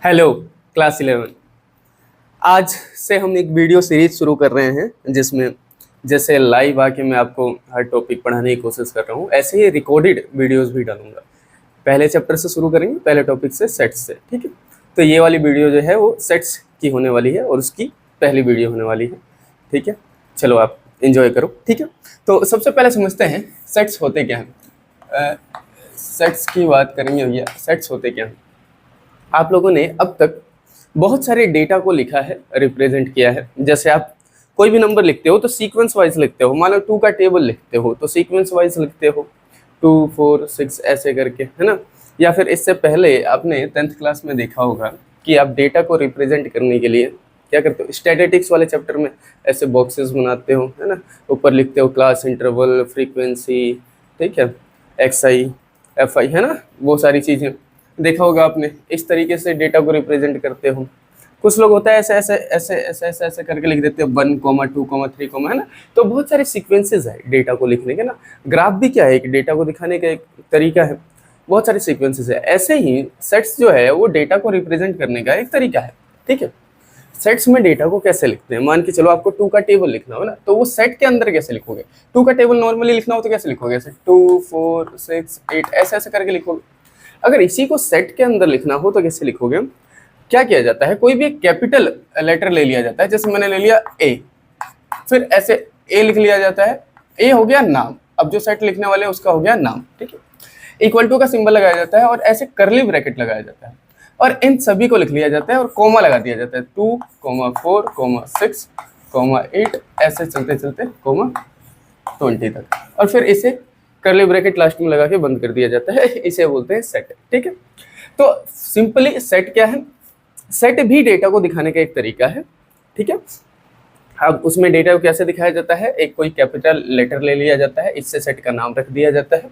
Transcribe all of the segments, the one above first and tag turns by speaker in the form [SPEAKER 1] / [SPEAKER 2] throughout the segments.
[SPEAKER 1] Hello class 11। आज से हम एक वीडियो सीरीज शुरू कर रहे हैं जिसमें जैसे लाइव आके मैं आपको हर टॉपिक पढ़ाने की कोशिश कर रहा हूँ, ऐसे ही रिकॉर्डेड वीडियोस भी डालूंगा। पहले चैप्टर से शुरू करेंगे, पहले टॉपिक से सेट्स से, ठीक है। तो ये वाली वीडियो जो है वो सेट्स की होने वाली है और उसकी पहली वीडियो होने वाली है, ठीक है। चलो आप एंजॉय करो, ठीक है। तो सबसे पहले समझते हैं सेट्स होते क्या हैं। सेट्स की बात करेंगे भैया, सेट्स होते क्या हैं। आप लोगों ने अब तक बहुत सारे डेटा को लिखा है, रिप्रेजेंट किया है। जैसे आप कोई भी नंबर लिखते हो तो सीक्वेंस वाइज लिखते हो। मान लो 2 का टेबल लिखते हो तो सीक्वेंस वाइज लिखते हो, 2 4 6 ऐसे करके, है ना। या फिर इससे पहले आपने 10th क्लास में देखा होगा कि आप डेटा को रिप्रेजेंट करने के लिए क्या करते हो, स्टैटिस्टिक्स वाले चैप्टर में ऐसे बॉक्सेस बनाते हो, है ना। ऊपर लिखते हो क्लास इंटरवल, फ्रीक्वेंसी, ठीक है, एक्स आई एफ आई, है ना। वो सारी चीज़ें देखा होगा आपने। इस तरीके से डेटा को रिप्रेजेंट करते हो। कुछ लोग होता है ऐसे ऐसे ऐसे ऐसे ऐसे ऐसे करके लिख देते हैं 1 2 3, है ना। तो बहुत सारे सीक्वेंसेस है डेटा को लिखने के ना। ग्राफ भी क्या है, एक डेटा को दिखाने का एक तरीका है। बहुत सारे सीक्वेंसेस है। ऐसे ही सेट्स जो है वो डेटा को रिप्रेजेंट करने का एक तरीका है, ठीक है। सेट्स में डेटा को कैसे लिखते हैं, मान के चलो आपको 2 का टेबल लिखना हो ना, तो वो सेट के अंदर कैसे लिखोगे। 2 का टेबल नॉर्मली लिखना हो तो कैसे लिखोगे, ऐसे 2 4 6 8 ऐसे ऐसे करके लिखोगे। अगर इसी को सेट के अंदर लिखना हो तो कैसे लिखोगे। क्या किया जाता है, कोई भी एक कैपिटल लेटर ले लिया जाता है। जैसे मैंने ले लिया ए, फिर ऐसे ए लिख लिया जाता है। ए हो गया नाम, अब जो सेट लिखने वाले उसका हो गया नाम, ठीक है। इक्वल टू का सिंबल लगाया जाता है और ऐसे करली ब्रैकेट लगाया जाता है और इन सभी को लिख लिया जाता है और कोमा लगा दिया जाता है। 2 4 6 8 ऐसे चलते चलते कोमा 20 तक, और फिर इसे करली ब्रैकेट लास्ट में लगा के बंद कर दिया जाता है। इसे बोलते हैं सेट, ठीक है। तो सिंपली सेट क्या है, सेट भी डेटा को दिखाने का एक तरीका है, ठीक है। अब उसमें डेटा को कैसे दिखाया जाता है, एक कोई कैपिटल लेटर ले लिया जाता है, इससे सेट का नाम रख दिया जाता है,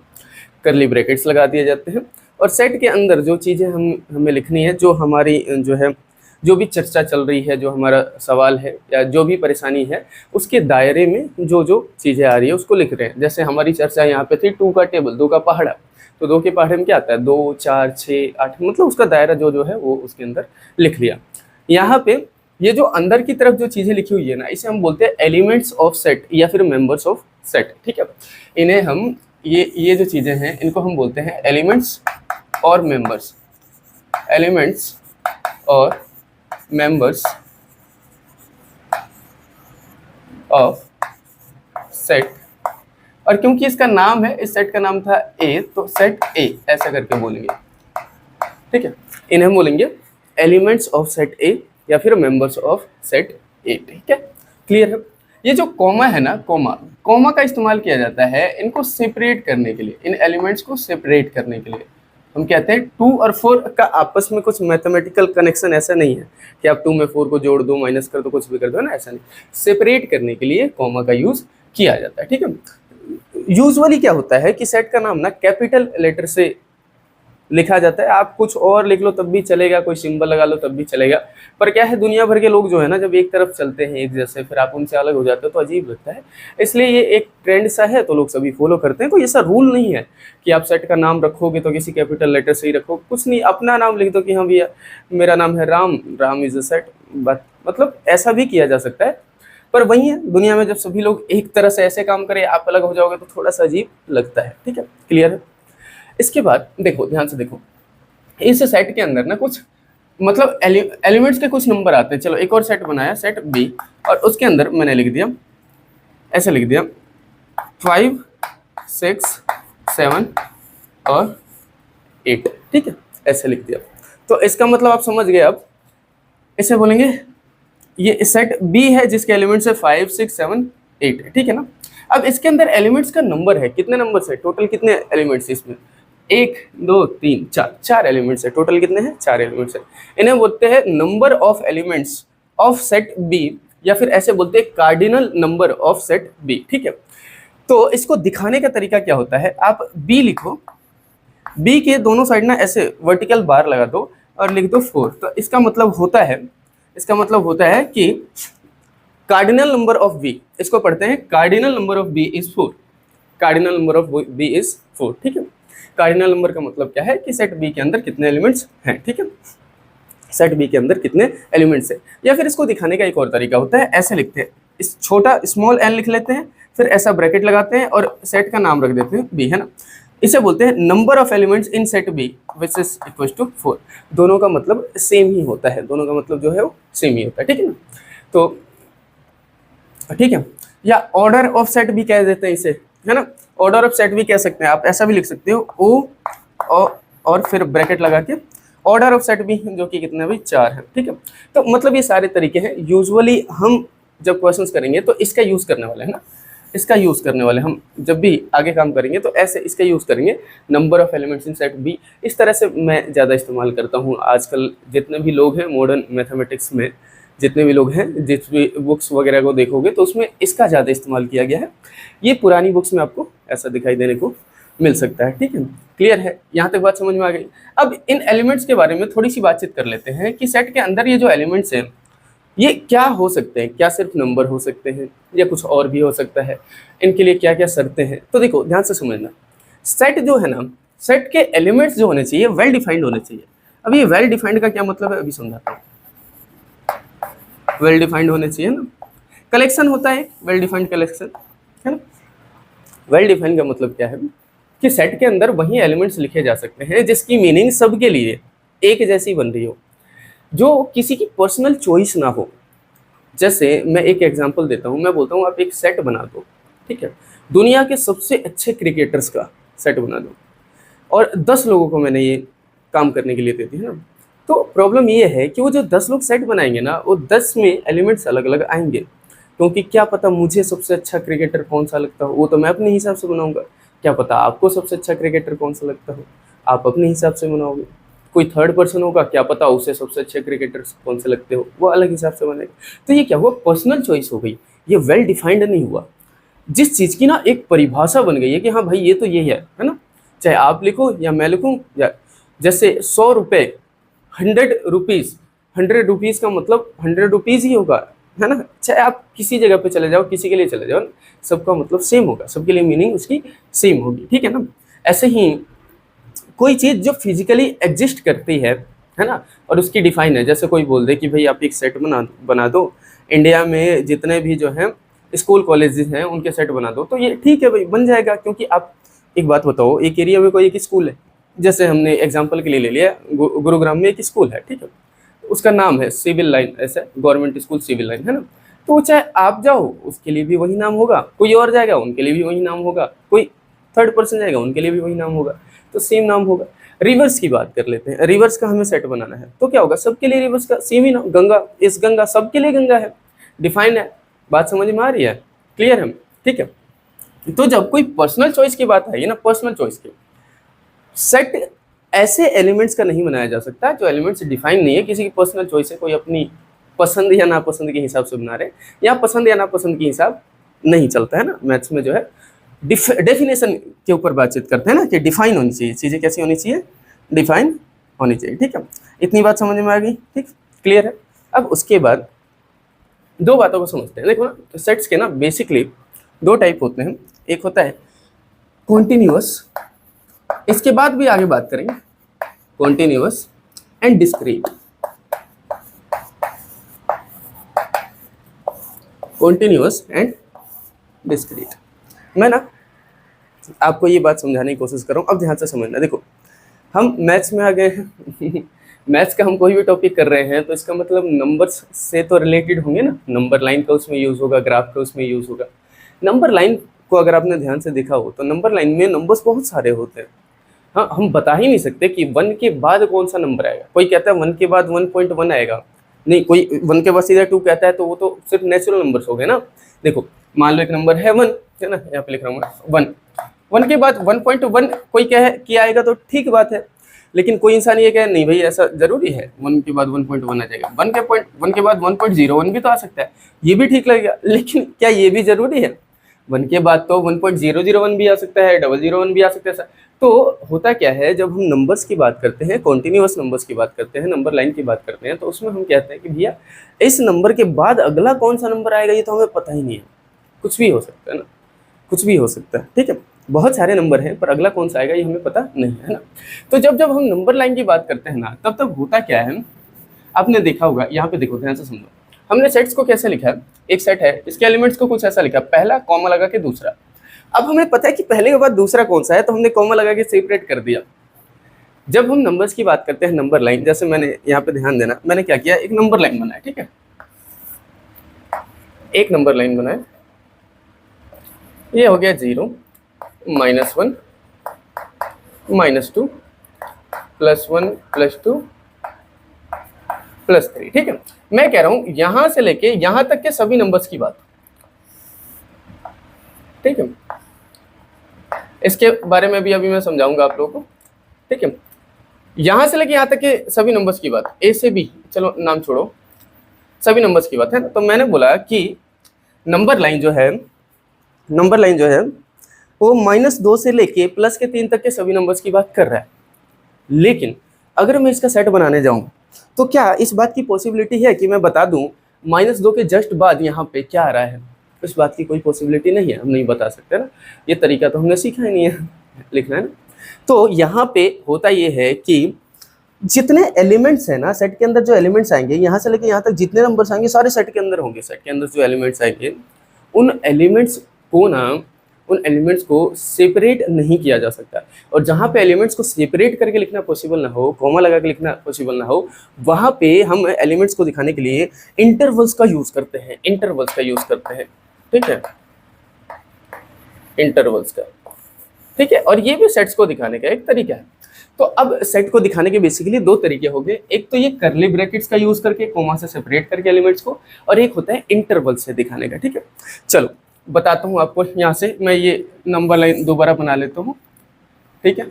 [SPEAKER 1] करली ब्रैकेट्स लगा दिए जाते हैं और सेट के अंदर जो चीज़ें हमें लिखनी है, जो हमारी जो है, जो भी चर्चा चल रही है, जो हमारा सवाल है या जो भी परेशानी है, उसके दायरे में जो जो चीज़ें आ रही है उसको लिख रहे हैं। जैसे हमारी चर्चा यहाँ पे थी 2 का टेबल, 2 का पहाड़ा, तो 2 के पहाड़े में क्या आता है, 2 4 6 8, मतलब उसका दायरा जो जो है वो उसके अंदर लिख लिया। यहाँ पे ये जो अंदर की तरफ जो चीज़ें लिखी हुई है ना, इसे हम बोलते हैं एलिमेंट्स ऑफ सेट या फिर मेंबर्स ऑफ सेट, ठीक है। इन्हें हम ये जो चीज़ें हैं इनको हम बोलते हैं एलिमेंट्स और मेंबर्स, एलिमेंट्स और मेंबर्स ऑफ सेट। और क्योंकि इसका नाम है, इस सेट का नाम था ए, तो सेट ए ऐसा करके बोलेंगे, ठीक है। इन्हें हम बोलेंगे एलिमेंट्स ऑफ सेट ए या फिर मेंबर्स ऑफ सेट ए, ठीक है। क्लियर है। ये जो कॉमा है ना, कॉमा का इस्तेमाल किया जाता है इनको सेपरेट करने के लिए, इन एलिमेंट्स को सेपरेट करने के लिए। हम कहते हैं 2 और 4 का आपस में कुछ मैथमेटिकल कनेक्शन ऐसा नहीं है कि आप 2 में 4 को जोड़ दो, माइनस कर दो, कुछ भी कर दो ना, ऐसा नहीं। सेपरेट करने के लिए कॉमा का यूज किया जाता है, ठीक है। यूजुअली क्या होता है कि सेट का नाम ना कैपिटल लेटर से लिखा जाता है। आप कुछ और लिख लो तब भी चलेगा, कोई सिंबल लगा लो तब भी चलेगा। पर क्या है, दुनिया भर के लोग जो है ना, जब एक तरफ चलते हैं एक जैसे, फिर आप उनसे अलग हो जाते हो तो अजीब लगता है। इसलिए ये एक ट्रेंड सा है तो लोग सभी फॉलो करते हैं। कोई ऐसा रूल नहीं है कि आप सेट का नाम रखोगे तो किसी कैपिटल लेटर से ही रखो, कुछ नहीं। अपना नाम लिख दो कि हाँ भैया मेरा नाम है Ram, Ram is a set, but मतलब ऐसा भी किया जा सकता है। पर वही है, दुनिया में जब सभी लोग एक तरह से ऐसे काम करें, आप अलग हो जाओगे तो थोड़ा सा अजीब लगता है, ठीक है। क्लियर है। इसके बाद देखो, ध्यान से देखो, इस सेट के अंदर ना कुछ मतलब एलिमेंट्स के कुछ नंबर आते हैं। चलो एक और सेट बनाया, सेट बी, और उसके अंदर मैंने लिख दिया, ऐसे लिख दिया 5 6 7 और 8, ठीक है, ऐसे लिख दिया। तो इसका मतलब आप समझ गए। अब इसे बोलेंगे ये सेट बी है जिसके एलिमेंट्स है 5 6 7 8, ठीक है ना। अब इसके अंदर एलिमेंट्स का नंबर है, कितने नंबर है टोटल, कितने एलिमेंट्स इसमें, 1 2 3 4, 4 एलिमेंट्स है टोटल। कितने हैं, 4 एलिमेंट्स है। इन्हें बोलते हैं number of elements of set B, या फिर ऐसे बोलते हैं cardinal number of set B, ठीक है। तो इसको दिखाने का तरीका क्या होता है, आप बी लिखो, बी के दोनों साइड ना ऐसे वर्टिकल बार लगा दो और लिख दो 4। तो इसका मतलब होता है, इसका मतलब होता है कि कार्डिनल नंबर ऑफ बी, इसको पढ़ते हैं cardinal number of B is 4, cardinal number of B is 4, ठीक है। कार्डिनल नंबर का मतलब क्या है कि सेट बी के अंदर कितने एलिमेंट्स हैं, ठीक है। सेट बी के अंदर कितने एलिमेंट्स है। या फिर इसको दिखाने का एक और तरीका होता है, ऐसे लिखते हैं, इस छोटा स्मॉल एन लिख लेते हैं, फिर ऐसा ब्रैकेट लगाते हैं और सेट का नाम रख देते हैं बी, है ना। इसे बोलते हैं number of elements in set B which is equal to 4। दोनों का मतलब सेम ही होता है, दोनों का मतलब जो है वो सेम ही होता है, ठीक है ना। तो ठीक है, या ऑर्डर ऑफ सेट भी कह देते हैं इसे, है ना। ऑर्डर ऑफ सेट भी कह सकते हैं आप, ऐसा भी लिख सकते हो ओ और फिर ब्रैकेट लगा के ऑर्डर ऑफ सेट भी, जो कि कितने भाई 4 है, ठीक है। तो मतलब ये सारे तरीके हैं। यूजुअली हम जब क्वेश्चंस करेंगे तो इसका यूज करने वाले हैं ना, इसका यूज करने वाले हम जब भी आगे काम करेंगे तो ऐसे इसका यूज करेंगे, number of elements in set B. इस तरह से मैं ज़्यादा इस्तेमाल करता हूँ। आजकल जितने भी लोग हैं मॉडर्न मैथमेटिक्स में, जितने भी लोग हैं, जिस भी बुक्स वगैरह को देखोगे तो उसमें इसका ज़्यादा इस्तेमाल किया गया है। ये पुरानी बुक्स में आपको ऐसा दिखाई देने को मिल सकता है, ठीक है। क्लियर है, यहाँ तक बात समझ में आ गई। अब इन एलिमेंट्स के बारे में थोड़ी सी बातचीत कर लेते हैं कि सेट के अंदर ये जो एलिमेंट्स हैं ये क्या हो सकते हैं, क्या सिर्फ नंबर हो सकते हैं या कुछ और भी हो सकता है, इनके लिए क्या क्या शर्तें हैं। तो देखो ध्यान से समझना, सेट जो है ना, सेट के एलिमेंट्स जो होने चाहिए वेल डिफाइंड होने चाहिए। अब ये वेल डिफाइंड का क्या मतलब है अभी समझाता हूँ। वेल डिफाइंड होने चाहिए ना, कलेक्शन होता है वेल डिफाइंड कलेक्शन, है ना। वेल डिफाइंड का मतलब क्या है कि सेट के अंदर वही एलिमेंट्स लिखे जा सकते हैं जिसकी मीनिंग सबके लिए एक जैसी बन रही हो, जो किसी की पर्सनल चॉइस ना हो। जैसे मैं एक एग्जांपल देता हूँ, मैं बोलता हूँ आप एक सेट बना दो, ठीक है, दुनिया के सबसे अच्छे क्रिकेटर्स का सेट बना दो, और 10 लोगों को मैंने ये काम करने के लिए दे दी, है ना। तो प्रॉब्लम ये है कि वो जो 10 लोग सेट बनाएंगे ना, वो 10 में एलिमेंट्स अलग अलग आएंगे, क्योंकि क्या पता मुझे सबसे अच्छा क्रिकेटर कौन सा लगता हो, वो तो मैं अपने हिसाब से बनाऊंगा। क्या पता आपको सबसे अच्छा क्रिकेटर कौन सा लगता हो, आप अपने हिसाब से बनाओगे। कोई थर्ड पर्सन होगा, क्या पता उसे सबसे अच्छे क्रिकेटर कौन से लगते हो, वो अलग हिसाब से बनेगा। तो ये क्या हुआ, पर्सनल चॉइस हो गई, ये वेल डिफाइंड नहीं हुआ। जिस चीज़ की ना एक परिभाषा बन गई है कि हाँ भाई ये तो ये है ना, चाहे आप लिखो या मैं लिखूँ, या जैसे 100 रुपये 100 रुपीज़, 100 रुपीज़ का मतलब 100 रुपीज़ ही होगा, है ना। चाहे आप किसी जगह पे चले जाओ, किसी के लिए चले जाओ, सबका मतलब सेम होगा, सबके लिए मीनिंग उसकी सेम होगी, ठीक है ना। ऐसे ही कोई चीज़ जो फिजिकली एग्जिस्ट करती है ना, और उसकी डिफाइन है, जैसे कोई बोल दे कि भाई आप एक सेट बना दो, इंडिया में जितने भी जो हैं स्कूल कॉलेजेस हैं उनके सेट बना दो, तो ये ठीक है भाई, बन जाएगा। क्योंकि आप एक बात बताओ, एक एरिया में कोई एक स्कूल है, जैसे हमने एग्जाम्पल के लिए ले लिया गुरुग्राम में एक स्कूल है, ठीक है, उसका नाम है सिविल लाइन, ऐसे गवर्नमेंट स्कूल सिविल लाइन, है ना। तो चाहे आप जाओ उसके लिए भी वही नाम होगा, कोई और जाएगा उनके लिए भी वही नाम होगा, कोई थर्ड पर्सन जाएगा उनके लिए भी वही नाम होगा, तो सेम नाम होगा। रिवर्स की बात कर लेते हैं, रिवर्स का हमें सेट बनाना है तो क्या होगा, सबके लिए रिवर्स का सेम ही नाम, गंगा इस गंगा, सबके लिए गंगा है, डिफाइन है। बात समझ में आ रही है, क्लियर है, ठीक है। तो जब कोई पर्सनल चॉइस की बात आई है ना, पर्सनल चॉइस की, सेट ऐसे एलिमेंट्स का नहीं बनाया जा सकता जो एलिमेंट्स डिफाइन नहीं है, किसी की पर्सनल चॉइस है, कोई अपनी पसंद या नापसंद के हिसाब से बना रहे, या पसंद या नापसंद के हिसाब नहीं चलता है ना। मैथ्स में जो है डेफिनेशन के ऊपर बातचीत करते हैं ना, कि डिफाइन होनी चाहिए चीज़ें, कैसी होनी चाहिए, डिफाइन होनी चाहिए, ठीक है। इतनी बात समझ में आ गई, ठीक, क्लियर है। अब उसके बाद दो बातों को समझते हैं। देखो ना, सेट्स के ना बेसिकली 2 टाइप होते हैं, एक होता है कॉन्टिन्यूअस, इसके बाद भी आगे बात करेंगे, continuous and discrete. Continuous and discrete, मैं ना आपको ये बात समझाने की कोशिश कर रहा हूँ, अब ध्यान से समझना। देखो हम मैथ्स में आ गए हैं मैथ्स का हम कोई भी टॉपिक कर रहे हैं तो इसका मतलब नंबर्स से तो रिलेटेड होंगे ना, नंबर लाइन का उसमें यूज़ होगा, ग्राफ का उसमें यूज़ होगा। नंबर लाइन को अगर आपने ध्यान से देखा हो तो नंबर लाइन में नंबर्स बहुत सारे होते हैं। हाँ, हम बता ही नहीं सकते कि 1 के बाद कौन सा नंबर आएगा। कोई कहता है 1 के बाद 1.1 आएगा, नहीं, कोई 1 के बाद सीधा 2 कहता है, तो वो तो सिर्फ नेचुरल नंबर्स हो गए ना। देखो मान लो एक नंबर है 1, है ना, यहाँ पे लिख रहा हूँ 1 के बाद 1.1 कोई कहे कि आएगा तो ठीक बात है, लेकिन कोई इंसान ये कहे नहीं भाई ऐसा जरूरी है 1 के बाद 1.1 आ जाएगा, 1 के बाद 1.01 भी तो आ सकता है, ये भी ठीक लगेगा, लेकिन क्या ये भी जरूरी है? 1 के बाद तो 1.001 भी आ सकता है, 001 भी आ सकता है। तो होता क्या है, जब हम नंबर्स की बात करते हैं, कॉन्टिन्यूअस नंबर्स की बात करते हैं, नंबर लाइन की बात करते हैं, तो उसमें हम कहते हैं कि भैया इस नंबर के बाद अगला कौन सा नंबर आएगा ये तो हमें पता ही नहीं है, कुछ भी हो सकता है ना, कुछ भी हो सकता है, ठीक है। बहुत सारे नंबर हैं पर अगला कौन सा आएगा ये हमें पता नहीं है ना। तो जब हम नंबर लाइन की बात करते हैं ना, तब होता क्या है, आपने देखा होगा, यहाँ पे देखो ध्यान से समझो, हमने सेट्स को कैसे लिखा है, एक सेट है, इसके एलिमेंट्स को कुछ ऐसा लिखा, पहला कॉमा लगा के दूसरा। अब हमें पता है कि पहले के बाद दूसरा कौन सा है, तो हमने कॉमा लगा के सेपरेट कर दिया। जब हम नंबर्स की बात करते हैं, नंबर लाइन, जैसे मैंने यहाँ पे ध्यान देना, मैंने क्या किया, एक नंबर लाइन बनाया, ठीक है, एक नंबर लाइन बनाया, ये हो गया 0, -1, -2, +1, +2, +3, ठीक है। मैं कह रहा हूं यहां से लेके यहां तक के सभी नंबर्स की बात, ठीक है। इसके बारे में भी अभी मैं समझाऊंगा आप लोगों को, ठीक है। यहां से लेके यहां तक के सभी नंबर्स की बात, ए से बी, चलो नाम छोड़ो, सभी नंबर्स की बात है। तो मैंने बोला कि नंबर लाइन जो है, नंबर लाइन जो है वो -2 से लेके +3 तक के सभी नंबर्स की बात कर रहा है। लेकिन अगर मैं इसका सेट बनाने जाऊं तो क्या इस बात की पॉसिबिलिटी है कि मैं बता दूं -2 के जस्ट बाद यहाँ पे क्या आ रहा है? इस बात की कोई पॉसिबिलिटी नहीं है, हम नहीं बता सकते ना, ये तरीका तो हमने सीखा ही नहीं है लिखना है ना। तो यहाँ पे होता ये है कि जितने एलिमेंट्स हैं ना सेट के अंदर, जो एलिमेंट्स आएंगे यहाँ से लेके यहाँ तक जितने नंबर्स आएंगे सारे सेट के अंदर होंगे। सेट के अंदर जो एलिमेंट्स आएंगे उन एलिमेंट्स को ना, उन एलिमेंट्स को सेपरेट नहीं किया जा सकता। और जहाँ पे एलिमेंट्स को सेपरेट करके लिखना पॉसिबल ना हो, कॉमा लगा के लिखना पॉसिबल ना हो, वहाँ पे हम एलिमेंट्स को दिखाने के लिए इंटरवल्स का यूज़ करते हैं, इंटरवल्स का यूज़ करते हैं, ठीक है, इंटरवल्स का, ठीक है। और ये भी सेट्स को दिखाने का एक तरीका है। तो अब सेट को दिखाने के बेसिकली दो तरीके हो गए, एक तो ये कर्ली ब्रैकेट्स का यूज़ करके कॉमा से सेपरेट करके एलिमेंट्स को, और एक होता है इंटरवल से दिखाने का, ठीक है। चलो बताता हूँ आपको, यहाँ से मैं ये नंबर लाइन दोबारा बना लेता हूँ, ठीक है।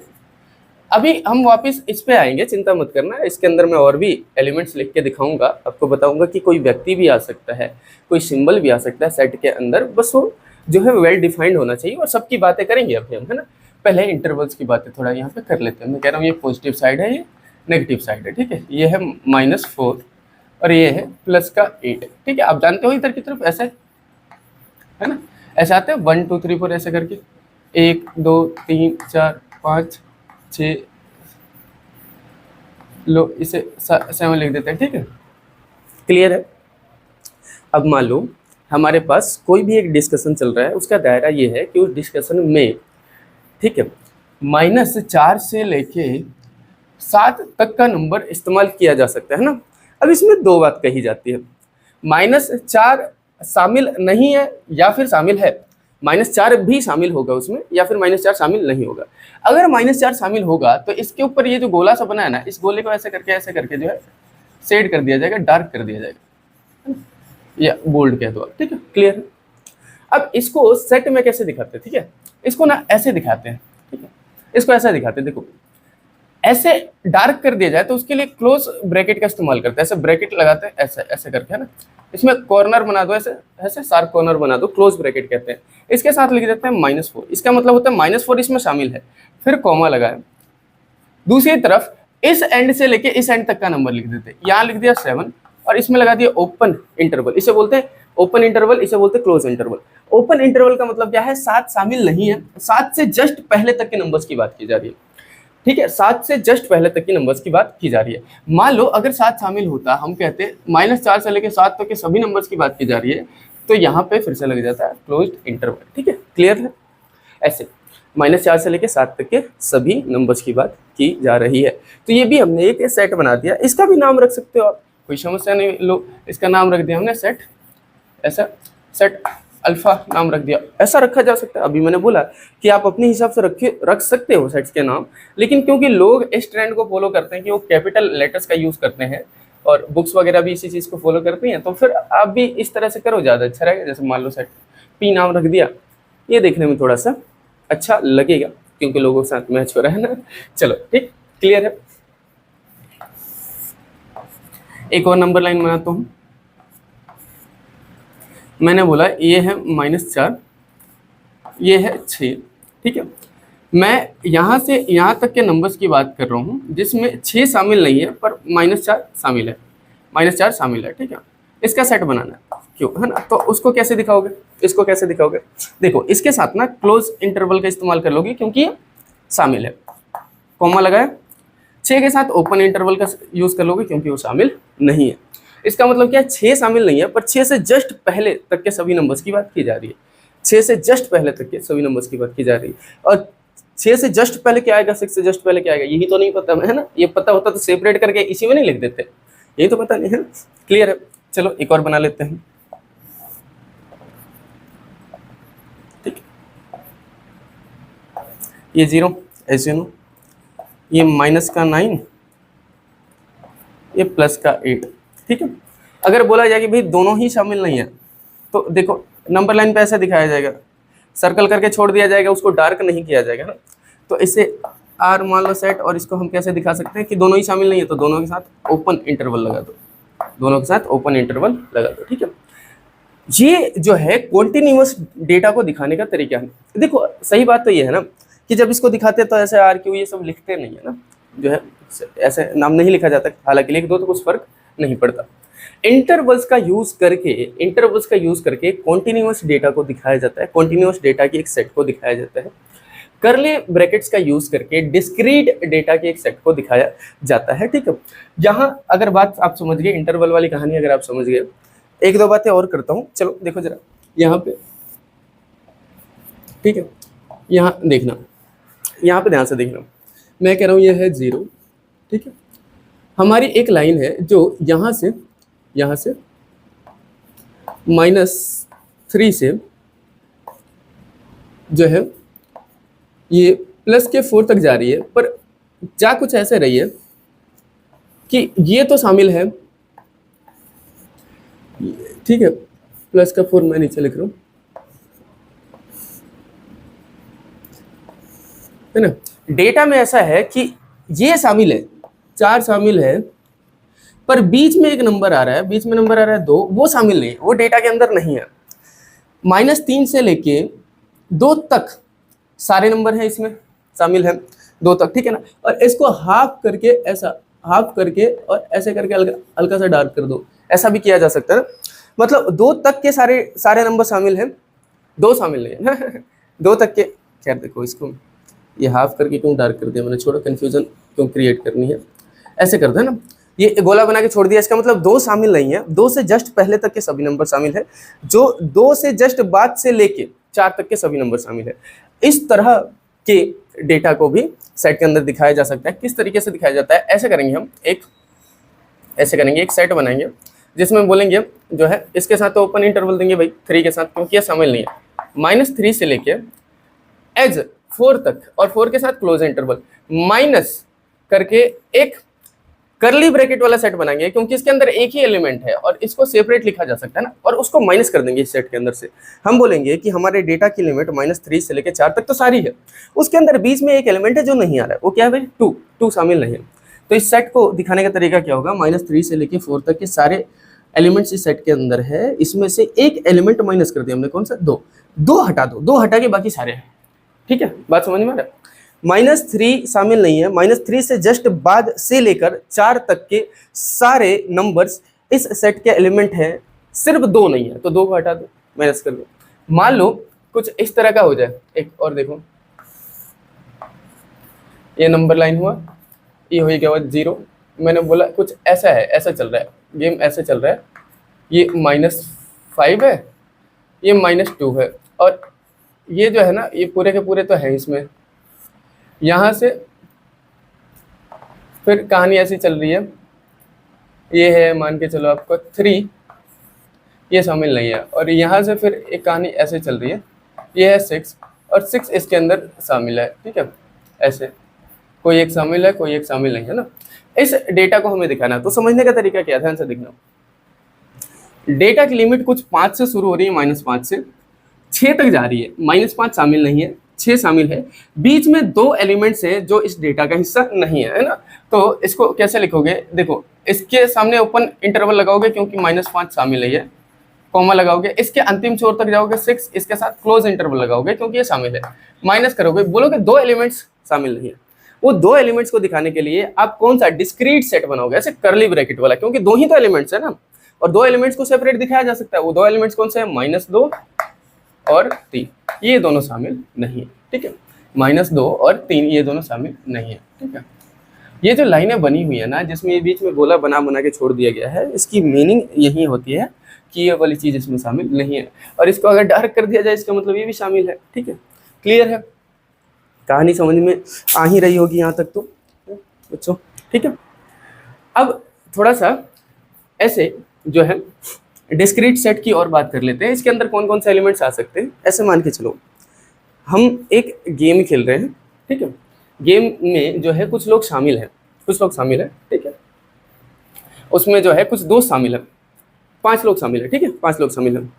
[SPEAKER 1] अभी हम वापस इस पे आएंगे, चिंता मत करना, इसके अंदर मैं और भी एलिमेंट्स लिख के दिखाऊंगा, आपको बताऊंगा कि कोई व्यक्ति भी आ सकता है, कोई सिंबल भी आ सकता है सेट के अंदर, बस वो जो है वेल डिफाइंड होना चाहिए। और सबकी बातें करेंगे अभी हम, है ना। पहले इंटरवल्स की बातें थोड़ा यहाँ पे कर लेते हैं। मैं कह रहा हूँ ये पॉजिटिव साइड है, ये नेगेटिव साइड है, ठीक है। ये है -4 और ये है +8, ठीक है। आप जानते हो इधर की तरफ ऐसे है ना, ऐसे आते हैं 1 2 3 4 ऐसे करके, 1 2 3 4 5 6, लो इसे 7 लिख देते हैं, ठीक है, क्लियर है। अब मान लो हमारे पास कोई भी एक डिस्कशन चल रहा है, उसका दायरा ये है कि उस डिस्कशन में, ठीक है, -4 से लेके 7 तक का नंबर इस्तेमाल किया जा सकता है ना। अब इसमें दो बात कही जाती है, -4 शामिल नहीं है या फिर शामिल है, -4 भी शामिल होगा उसमें या फिर -4 शामिल नहीं होगा। अगर -4 शामिल होगा तो इसके ऊपर ये जो गोला सा बना है ना, इस गोले को ऐसे करके जो है शेड कर दिया जाएगा, डार्क कर दिया जाएगा, या बोल्ड कह दो, ठीक है, क्लियर है। अब इसको सेट में कैसे दिखाते हैं, ठीक है, इसको ना ऐसे दिखाते हैं, ठीक है, इसको ऐसे दिखाते हैं, देखो ऐसे डार्क कर दिया जाए तो उसके लिए क्लोज ब्रैकेट का इस्तेमाल करते हैं, ऐसे ब्रैकेट लगाते हैं ऐसे ऐसे करके, है ना। इसमें कॉर्नर बना दो, ऐसे ऐसे शार्प कॉर्नर बना दो, क्लोज ब्रैकेट कहते हैं। इसके साथ लिख देते हैं -4, इसका मतलब होता है -4 इसमें शामिल है, फिर कॉमा लगाए, दूसरी तरफ इस एंड से लेके इस एंड तक का नंबर लिख देते हैं। यहाँ लिख दिया 7 और इसमें लगा दिया ओपन इंटरवल, इसे बोलते हैं ओपन इंटरवल, इसे बोलते हैं क्लोज इंटरवल। ओपन इंटरवल का मतलब क्या है, 7 शामिल नहीं है, 7 से जस्ट पहले तक के नंबर्स की बात की जा रही है, ठीक है, 7 से जस्ट पहले तक की नंबर्स की बात की जा रही है। मान लो अगर 7 शामिल होता, हम कहते हैं -4 से लेकर 7 तक के सभी नंबर्स की बात की जा रही है, तो यहाँ पे फिर से लग जाता है क्लोज्ड इंटरवल, ठीक है, क्लियर है। ऐसे -4 से लेकर 7 तक के सभी नंबर्स की बात की जा रही है। तो ये भी हमने एक सेट बना दिया, इसका भी नाम रख सकते हो आप, कोई समस्या नहीं। लो इसका नाम रख दिया हमने सेट, ऐसा सेट अल्फा नाम रख दिया, ऐसा रखा जा सकता है। अभी मैंने बोला कि आप अपने हिसाब से रख सकते हो सेट्स के नाम, लेकिन क्योंकि लोग इस ट्रेंड को फॉलो करते हैं कि वो कैपिटल लेटर्स का यूज़ करते हैं और बुक्स वगैरह भी इसी चीज़ को फॉलो करती हैं, तो फिर आप भी इस तरह से करो, ज़्यादा अच्छा रहेगा। जैसे मान लो सेट पी नाम रख दिया, ये देखने में थोड़ा सा अच्छा लगेगा क्योंकि लोगों के साथ मैच हो रहा है ना। चलो ठीक, क्लियर है। एक और नंबर लाइन बनाता हूँ। मैंने बोला ये है -4, ये है 6, ठीक है। मैं यहाँ से यहाँ तक के नंबर्स की बात कर रहा हूँ जिसमें 6 शामिल नहीं है पर -4 शामिल है, -4 शामिल है, ठीक है। इसका सेट बनाना है, क्यों, है ना। तो उसको कैसे दिखाओगे, इसको कैसे दिखाओगे, देखो इसके साथ ना क्लोज इंटरवल का इस्तेमाल कर लोगे क्योंकि ये शामिल है, कॉमा लगाया, 6 के साथ ओपन इंटरवल का यूज कर लोगे क्योंकि वो शामिल नहीं है। इसका मतलब क्या है, 6 शामिल नहीं है, पर 6 से जस्ट पहले तक के सभी नंबर्स की बात की जा रही है। 6 से जस्ट पहले तक के सभी नंबर्स की बात की जा रही है। और 6 से जस्ट पहले क्या आएगा, 6 से जस्ट पहले क्या आएगा, यही तो नहीं पता है ना। ये पता होता तो सेपरेट करके इसी में नहीं लिख देते, यही तो पता नहीं है। क्लियर है, चलो एक और बना लेते हैं। ठीक, ये 0 ऐसे नो, ये माइनस का 9, ये प्लस का 8। ठीक है, अगर बोला जाए कि भाई दोनों ही शामिल नहीं है, तो देखो नंबर लाइन पे ऐसा दिखाया जाएगा, सर्कल करके छोड़ दिया जाएगा, उसको डार्क नहीं किया जाएगा ना। तो इसे आर मान लो सेट, और इसको हम कैसे दिखा सकते हैं कि दोनों ही शामिल नहीं है, तो दोनों के साथ ओपन इंटरवल लगा दो, दोनों के साथ ओपन इंटरवल लगा दो। ठीक है, ये जो है कॉन्टिन्यूअस डेटा को दिखाने का तरीका है। देखो सही बात तो ये है ना कि जब इसको दिखाते हैं तो ऐसे आर क्यू ये सब लिखते नहीं है ना, जो है ऐसे नाम नहीं लिखा जाता, हालांकि लिख दो तो कुछ फर्क नहीं पड़ता। इंटरवल्स का यूज करके कॉन्टिन्यूअस डेटा को दिखाया जाता है, कॉन्टिन्यूअस डेटा की एक सेट को दिखाया जाता है। कर्ली ब्रैकेट्स का यूज करके डिस्क्रीट डेटा के एक सेट को दिखाया जाता है। ठीक है, यहाँ अगर बात आप समझ गए, इंटरवल वाली कहानी अगर आप समझ गए, एक दो बातें और करता हूँ। चलो देखो जरा यहाँ पे, ठीक है, यहाँ देखना, यहाँ पे ध्यान से देखना, मैं कह रहा हूँ ये है 0। ठीक है, हमारी एक लाइन है जो यहाँ से -3 से जो है ये प्लस के 4 तक जा रही है, पर जा कुछ ऐसे रही है कि ये तो शामिल है। ठीक है, प्लस का 4 मैं नीचे लिख रहा हूँ, है ना। डेटा में ऐसा है कि ये शामिल है, 4 शामिल है, पर बीच में एक नंबर आ रहा है, बीच में नंबर आ रहा है 2, वो शामिल नहीं है, वो डेटा के अंदर नहीं है। -3 से लेके 2 तक सारे नंबर हैं इसमें शामिल है, 2 तक। ठीक है ना, और इसको हाफ करके ऐसा, हाफ करके और ऐसे करके हल्का सा डार्क कर दो, ऐसा भी किया जा सकता है ना। मतलब 2 तक के सारे नंबर शामिल हैं, 2 शामिल नहीं है 2 तक के। खैर देखो, इसको ये हाफ करके क्यों डार्क कर दिया मैंने, छोड़ो, कंफ्यूजन क्यों क्रिएट करनी है, ऐसे कर दो ना। ये गोला बना के छोड़ दिया, इसका मतलब 2 शामिल नहीं है, 2 से जस्ट पहले तक के सभी नंबर शामिल है, जो 2 से जस्ट बाद से लेके 4 तक के सभी नंबर शामिल है। इस तरह के डेटा को भी सेट के अंदर दिखाया जा सकता है। किस तरीके से दिखाया जाता है, ऐसे करेंगे हम, एक सेट बनाएंगे जिसमें बोलेंगे जो है इसके साथ तो ओपन इंटरवल देंगे भाई 3 के साथ, क्योंकि ये शामिल नहीं है। -3 से लेके एज 4 तक, और 4 के साथ क्लोज इंटरवल, माइनस करके एक कर्ली ब्रैकेट वाला सेट बनाएंगे, क्योंकि इसके अंदर एक ही एलिमेंट है और इसको सेपरेट लिखा जा सकता है ना, और उसको माइनस कर देंगे इस सेट के अंदर से। हम बोलेंगे कि हमारे डेटा की लिमिट -3 से लेकर 4 तक तो सारी है, उसके अंदर बीच में एक एलिमेंट है जो नहीं आ रहा है, वो क्या है भाई, 2 शामिल नहीं है। तो इस सेट को दिखाने का तरीका क्या होगा, -3 से लेकर 4 तक के सारे एलिमेंट्स इस सेट के अंदर है, इसमें से एक एलिमेंट माइनस कर दिया हमने, कौन सा, 2 हटा दो, 2 हटा के बाकी सारे हैं। ठीक है, बात समझ में आ रहा है। -3 शामिल नहीं है, -3 से जस्ट बाद से लेकर 4 तक के सारे नंबर्स इस सेट के एलिमेंट हैं, सिर्फ 2 नहीं है, तो 2 को हटा दो, माइनस कर दो। मान लो कुछ इस तरह का हो जाए, एक और देखो, ये नंबर लाइन हुआ, ये हो गया 0, मैंने बोला कुछ ऐसा है, ऐसा चल रहा है गेम, ऐसे चल रहा है, ये -5 है, ये -2 है, और ये जो है ना, ये पूरे के पूरे तो है इसमें, यहाँ से फिर कहानी ऐसी चल रही है, ये है मान के चलो आपको 3, ये शामिल नहीं है, और यहाँ से फिर एक कहानी ऐसे चल रही है, ये है 6, और 6 इसके अंदर शामिल है। ठीक है, ऐसे कोई एक शामिल है, कोई एक शामिल नहीं है ना। इस डेटा को हमें दिखाना है, तो समझने का तरीका क्या है, ध्यान से देखना। डेटा की लिमिट कुछ 5 से शुरू हो रही है, -5 से 6 तक जा रही है, -5 शामिल नहीं है, 6 शामिल है, बीच में 2 एलिमेंट्स हैं जो इस डेटा का हिस्सा नहीं है ना। तो इसको कैसे लिखोगे, देखो इसके सामने ओपन इंटरवल लगाओगे क्योंकि -5 शामिल नहीं है, कॉमा लगाओगे, इसके अंतिम छोर तक जाओगे 6, इसके साथ क्लोज इंटरवल लगाओगे क्योंकि ये शामिल है, माइनस करोगे, बोलोगे 2 एलिमेंट्स शामिल नहीं है। वो 2 एलिमेंट्स को दिखाने के लिए आप कौन सा डिस्क्रीट सेट बनाओगे, ऐसे कर्ली ब्रैकेट वाला, क्योंकि 2 ही तो एलिमेंट्स है ना, और 2 एलिमेंट्स को सेपरेट दिखाया जा सकता है। वो 2 एलिमेंट्स कौन से हैं, -2 और 3, ये दोनों शामिल नहीं है। ठीक है, -2 और 3 ये दोनों शामिल नहीं है। ठीक है, ये जो लाइनें बनी हुई है ना, जिसमें ये बीच में गोला बना बना के छोड़ दिया गया है, इसकी मीनिंग यही होती है कि ये वाली चीज़ इसमें शामिल नहीं है। और इसको अगर डार्क कर दिया जाए, इसका मतलब ये भी शामिल है। ठीक है, क्लियर है? कहानी समझ में आ ही रही होगी यहाँ तक तो बच्चों। ठीक है, अब थोड़ा सा ऐसे जो है डिस्क्रीट सेट की और बात कर लेते हैं। इसके अंदर कौन कौन से एलिमेंट्स आ सकते हैं। ऐसे मान के चलो हम एक गेम खेल रहे हैं। ठीक है, गेम में जो है कुछ लोग शामिल हैं, कुछ लोग शामिल हैं। ठीक है, उसमें जो है कुछ दोस्त शामिल हैं, 5 लोग शामिल हैं। ठीक है, 5 लोग शामिल हैं।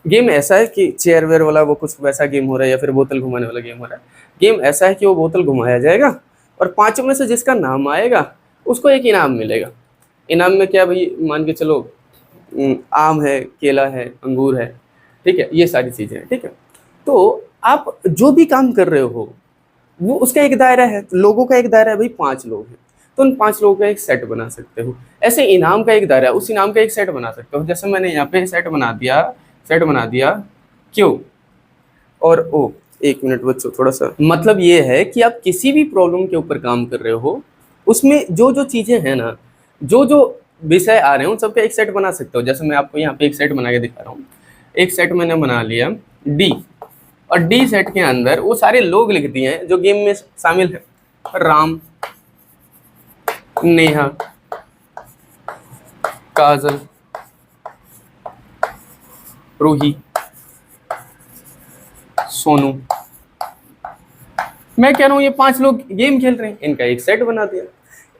[SPEAKER 1] गेम ऐसा है कि चेयर वेयर वाला वो कुछ वैसा गेम हो रहा है, या फिर बोतल घुमाने वाला गेम हो रहा है। गेम ऐसा है कि वो बोतल घुमाया जाएगा और 5 में से जिसका नाम आएगा उसको एक इनाम मिलेगा। इनाम में क्या भाई, मान के चलो आम है, केला है, अंगूर है। ठीक है, ये सारी चीज़ें हैं। ठीक है, तो आप जो भी काम कर रहे हो वो उसका एक दायरा है, लोगों का एक दायरा है भाई, 5 लोग हैं तो उन 5 लोगों का एक सेट बना सकते हो। ऐसे इनाम का एक दायरा है, उस इनाम का एक सेट बना सकते हो। जैसे मैंने यहाँ पे सेट बना दिया क्यों और ओ। एक मिनट बच्चों, थोड़ा सा मतलब ये है कि आप किसी भी प्रॉब्लम के ऊपर काम कर रहे हो, उसमें जो जो चीज़ें हैं ना, जो जो विषय आ रहे हैं, उन सबका एक सेट बना सकते हो। जैसे मैं आपको यहाँ पे एक सेट बना के दिखा रहा हूँ। एक सेट मैंने बना लिया डी, और डी सेट के अंदर वो सारे लोग लिख दिए हैं जो गेम में शामिल है। राम, नेहा, काजल, रूही, सोनू। मैं कह रहा हूँ ये 5 लोग गेम खेल रहे हैं, इनका एक सेट बना दिया।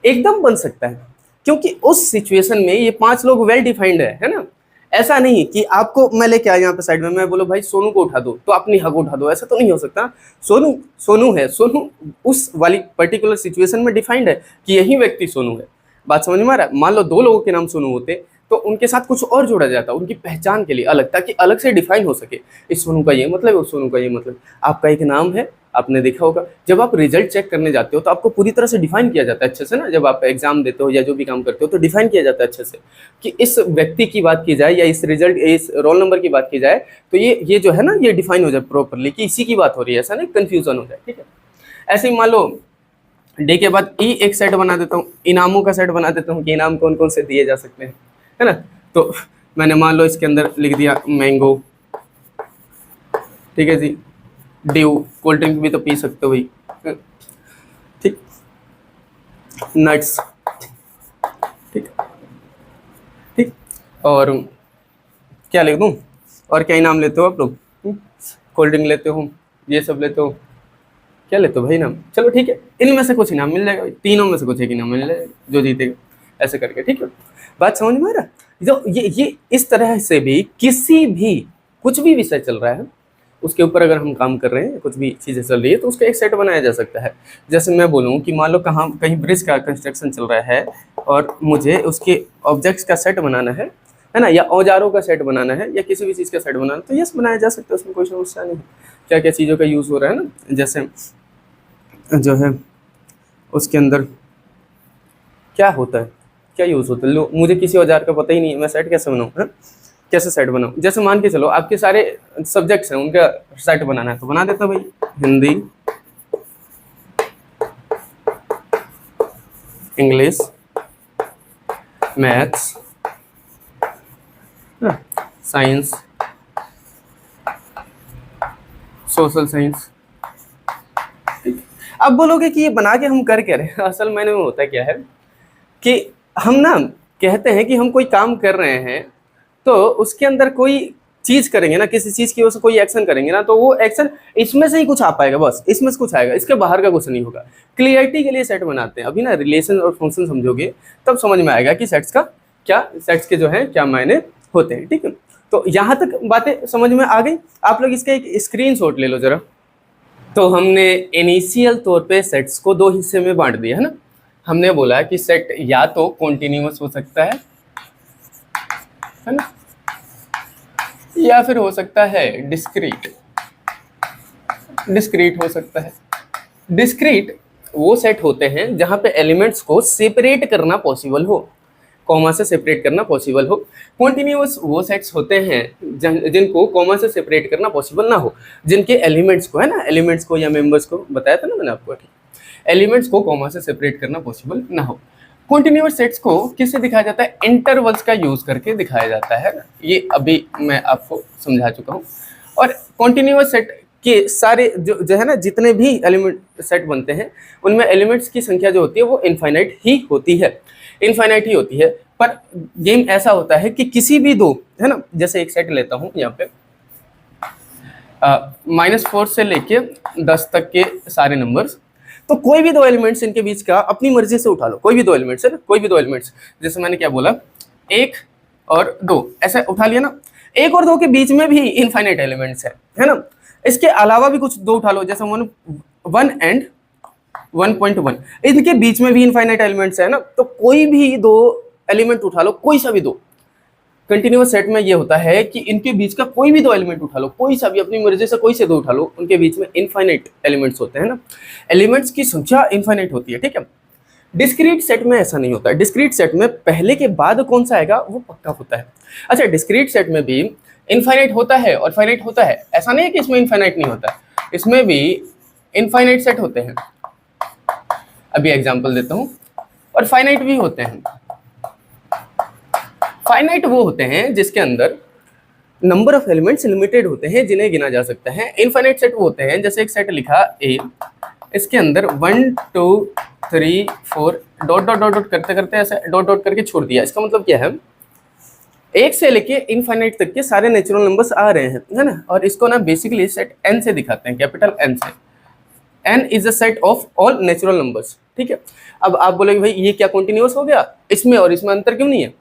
[SPEAKER 1] एकदम बन सकता है, क्योंकि उस सिचुएशन में ये 5 लोग वेल डिफाइंड है ना। ऐसा नहीं कि आपको मैं लेके आया यहाँ पे साइड में, मैं बोलो भाई सोनू को उठा दो तो अपनी हक उठा दो, ऐसा तो नहीं हो सकता। सोनू सोनू है, सोनू उस वाली पर्टिकुलर सिचुएशन में डिफाइंड है कि यही व्यक्ति सोनू है। बात समझ में आ रहा है? मान लो 2 लोगों के नाम सोनू होते तो उनके साथ कुछ और जोड़ा जाता उनकी पहचान के लिए अलग, ताकि अलग से डिफाइन हो सके। इस सोनू का ये मतलब, उस सोनू का ये मतलब। आपका एक नाम है, आपने देखा होगा जब आप रिजल्ट चेक करने जाते हो तो आपको पूरी तरह से डिफाइन किया जाता है अच्छे से ना। जब आप एग्जाम देते हो या जो भी काम करते हो तो डिफाइन किया जाता है अच्छे से कि इस व्यक्ति की बात की जाए या इस रिजल्ट, इस रोल नंबर की बात की जाए तो ये जो है ना, ये डिफाइन हो जाए प्रॉपरली कि इसी की बात हो रही है, ऐसा नहीं कंफ्यूजन हो जाए। ठीक है, ऐसे ही मान लो डे के बाद ई एक सेट बना देता हूँ, इनामों का सेट बना देता हूँ कि इनाम कौन कौन से दिए जा सकते हैं, है ना। तो मैंने मान लो इसके अंदर लिख दिया मैंगो। ठीक है जी, ड्यू, कोल्ड ड्रिंक भी तो पी सकते हो भाई। ठीक, नट्स। ठीक ठीक, और क्या लिख दूँ, और क्या इनाम लेते हो आप लोग? कोल्ड ड्रिंक लेते हो, ये सब लेते हो, क्या लेते हो भाई इनाम? चलो ठीक है, इनमें से कुछ इनाम मिल जाएगा, तीनों में से कुछ एक इनाम मिल जाएगा जो जीतेगा, ऐसे करके। ठीक है, बात समझ में आ रहा? जो ये इस तरह से भी किसी भी कुछ भी विषय चल रहा है उसके ऊपर अगर हम काम कर रहे हैं, कुछ भी चीज़ें चल रही है तो उसका एक सेट बनाया जा सकता है। जैसे मैं बोलूँ कि मान लो कहीं ब्रिज का कंस्ट्रक्शन चल रहा है और मुझे उसके ऑब्जेक्ट्स का सेट बनाना है ना, या औजारों का सेट बनाना है, या किसी भी चीज़ का सेट बनाना है, तो यस बनाया जा सकता है, उसमें कोई समस्या नहीं। क्या क्या चीज़ों का यूज़ हो रहा है ना, जैसे जो है उसके अंदर क्या होता है, क्या यूज़ होता है। लो, मुझे किसी औजार का पता ही नहीं है, मैं सेट कैसे बनाऊँ? है कैसे सेट बनाऊँ? जैसे मान के चलो आपके सारे सब्जेक्ट्स हैं, उनका सेट बनाना है तो बना देता भाई। Hindi, English, maths, science, social science. अब बोलोगे कि ये बना के हम कर क्या रहे हैं? असल मैंने में होता क्या है कि हम ना कहते हैं कि हम कोई काम कर रहे हैं तो उसके अंदर कोई चीज करेंगे ना, किसी चीज की वजह से कोई एक्शन करेंगे ना, तो वो एक्शन इसमें से ही कुछ आ पाएगा, बस इसमें से कुछ आएगा, इसके बाहर का कुछ नहीं होगा। क्लियरिटी के लिए सेट बनाते हैं। अभी ना रिलेशन और फंक्शन समझोगे तब समझ में आएगा कि सेट्स का क्या, सेट्स के जो है क्या मायने होते हैं। ठीक है, तो यहाँ तक बातें समझ में आ गई। आप लोग इसका एक स्क्रीनशॉट ले लो जरा। तो हमने इनिशियल तौर पे सेट्स को 2 हिस्से में बांट दिया है ना। हमने बोला कि सेट या तो कॉन्टिन्यूअस हो सकता है ना, या फिर हो सकता है डिस्क्रीट। डिस्क्रीट हो सकता है। डिस्क्रीट वो सेट होते हैं जहां पे एलिमेंट्स को सेपरेट करना पॉसिबल हो, कॉमा से सेपरेट करना पॉसिबल हो। कॉन्टिन्यूअस वो सेट्स होते हैं जिनको कॉमा से सेपरेट करना पॉसिबल ना हो, जिनके एलिमेंट्स को, है ना, एलिमेंट्स को या मेंबर्स को बताया था ना मैंने आपको। ठीक, एलिमेंट्स को कॉमा से सेपरेट करना पॉसिबल ना हो। कॉन्टिन्यूअस सेट्स को किससे दिखाया जाता है? इंटरवल्स का यूज करके दिखाया जाता है। ये अभी मैं आपको समझा चुका हूँ। और कॉन्टिन्यूअस सेट के सारे जो है ना, जितने भी एलिमेंट सेट बनते हैं उनमें एलिमेंट्स की संख्या जो होती है वो इनफाइनाइट ही होती है, इनफाइनाइट ही होती है। पर गेम ऐसा होता है कि किसी भी दो, है ना, जैसे एक सेट लेता हूँ यहाँ पे -4 से लेके 10 तक के सारे नंबर्स, तो कोई भी दो एलिमेंट्स इनके बीच का अपनी मर्जी से उठा लो, कोई भी दो एलिमेंट्स है ना, कोई भी दो एलिमेंट्स, जैसे मैंने क्या बोला 1 और 2 ऐसे उठा लिया ना। 1 और 2 के बीच में भी इनफाइनाइट एलिमेंट्स है ना। इसके अलावा भी कुछ दो उठा लो, जैसे 1 एंड 1.1, इनके बीच में भी इनफाइनाइट एलिमेंट्स है ना। तो कोई भी दो एलिमेंट उठा लो, कोई सा भी दो, कंटिन्यूअस सेट में ये होता है कि इनके बीच का कोई भी दो एलिमेंट उठा लो, कोई सा भी अपनी मर्जी से कोई से दो उठा लो, उनके बीच में इनफाइनाइट एलिमेंट्स होते हैं ना, एलिमेंट्स की संख्या इनफाइनाइट होती है, ठीक है। डिस्क्रीट सेट में ऐसा नहीं होता है। डिस्क्रीट सेट में पहले के बाद कौन सा आएगा वो पक्का होता है। अच्छा, डिस्क्रीट सेट में भी इनफाइनाइट होता है और फाइनाइट होता है, ऐसा नहीं है कि इसमें इनफाइनाइट नहीं होता है, इसमें भी इनफाइनाइट सेट होते हैं। अभी एग्जांपल देता हूं। और फाइनाइट भी होते हैं। फाइनाइट वो होते हैं जिसके अंदर नंबर ऑफ एलिमेंट्स लिमिटेड होते हैं, जिन्हें गिना जा सकता है। इनफाइनाइट सेट वो होते हैं, जैसे एक सेट लिखा ए, इसके अंदर 1 2 3 4 डॉट डॉट डॉट डॉट करते करते ऐसे डॉट डॉट करके छोड़ दिया। इसका मतलब क्या है, 1 से लेके इनफाइनाइट तक के सारे नेचुरल नंबर्स आ रहे हैं, है ना। और इसको ना बेसिकली सेट एन से दिखाते हैं, कैपिटल एन से। N is a set of all natural numbers, ठीक है। अब आप बोलेंगे भाई ये क्या कॉन्टिन्यूअस हो गया, इसमें और इसमें अंतर क्यों नहीं है?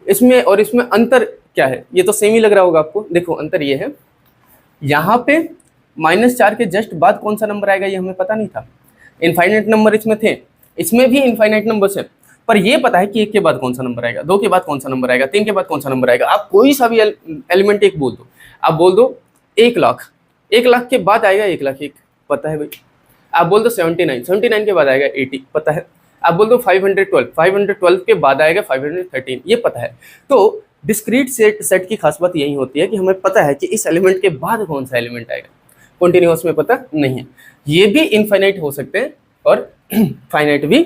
[SPEAKER 1] इसमें और इसमें अंतर क्या है? ये तो सेम ही लग रहा होगा आपको। देखो अंतर ये है, यहाँ पे -4 के जस्ट बाद कौन सा नंबर आएगा ये हमें पता नहीं था। इनफाइनाइट नंबर इसमें थे, इसमें भी इनफाइनाइट नंबर्स है, पर ये पता है कि 1 के बाद कौन सा नंबर आएगा, 2 के बाद कौन सा नंबर आएगा, 3 के बाद कौन सा नंबर आएगा। आप कोई सा भी एलिमेंट एक बोल दो, आप बोल दो 1 लाख, 1 लाख के बाद आएगा 1 लाख 1, पता है भाई। आप बोल दो 79, 79 के बाद आएगा 80, पता है। आप बोल दो 512, 512 के बाद आएगा 513, ये पता है। तो डिस्क्रीट सेट की खास बात यही होती है कि हमें पता है कि इस एलिमेंट के बाद कौन सा एलिमेंट आएगा। कॉन्टिन्यूअस में पता नहीं है। ये भी इनफाइनाइट हो सकते हैं और फाइनाइट भी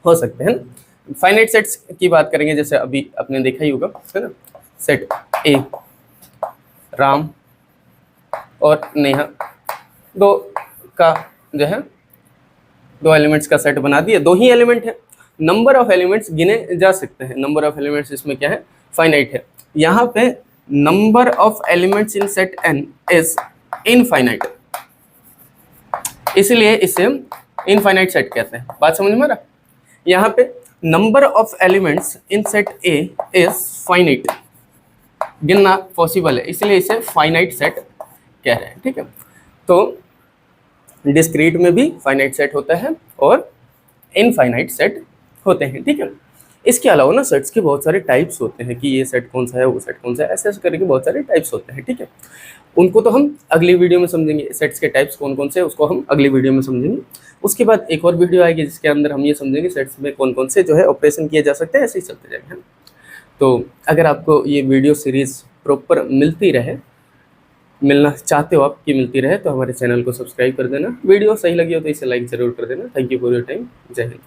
[SPEAKER 1] हो सकते हैं। फाइनाइट सेट्स की बात करेंगे, जैसे अभी आपने देखा ही होगा, है ना, सेट ए, राम और नेहा, दो का जो है दो एलिमेंट्स का सेट बना दिए, दो ही एलिमेंट है। नंबर ऑफ एलिमेंट्स गिने जा सकते हैं, नंबर ऑफ एलिमेंट्स इसमें क्या है, फाइनाइट है। यहाँ पे number of elements in set N is infinite, इसलिए इसे इनफाइनाइट सेट कहते हैं। बात समझ में आ रहा? यहाँ पे number of elements in set A is finite, गिनना पॉसिबल है, इसलिए इसे फाइनाइट सेट कह रहे हैं, ठीक है। तो डिस्क्रीट में भी फाइनाइट सेट होता है और इनफाइनाइट सेट होते हैं, ठीक है। इसके अलावा ना सेट्स के बहुत सारे टाइप्स होते हैं कि ये सेट कौन सा है, वो सेट कौन सा है, ऐसे ऐसे करके बहुत सारे टाइप्स होते हैं, ठीक है। उनको तो हम अगली वीडियो में समझेंगे, सेट्स के टाइप्स कौन कौन से, उसको हम अगली वीडियो में समझेंगे। उसके बाद एक और वीडियो आएगी जिसके अंदर हम ये समझेंगे सेट्स में कौन कौन से जो है ऑपरेशन किए जा सकते हैं, ऐसे ही चलते जाएंगे, है ना। तो अगर आपको ये वीडियो सीरीज़ प्रॉपर मिलना चाहते हो आप कि मिलती रहे, तो हमारे चैनल को सब्सक्राइब कर देना। वीडियो सही लगी हो तो इसे लाइक ज़रूर कर देना। Thank you for your time. जय हिंद।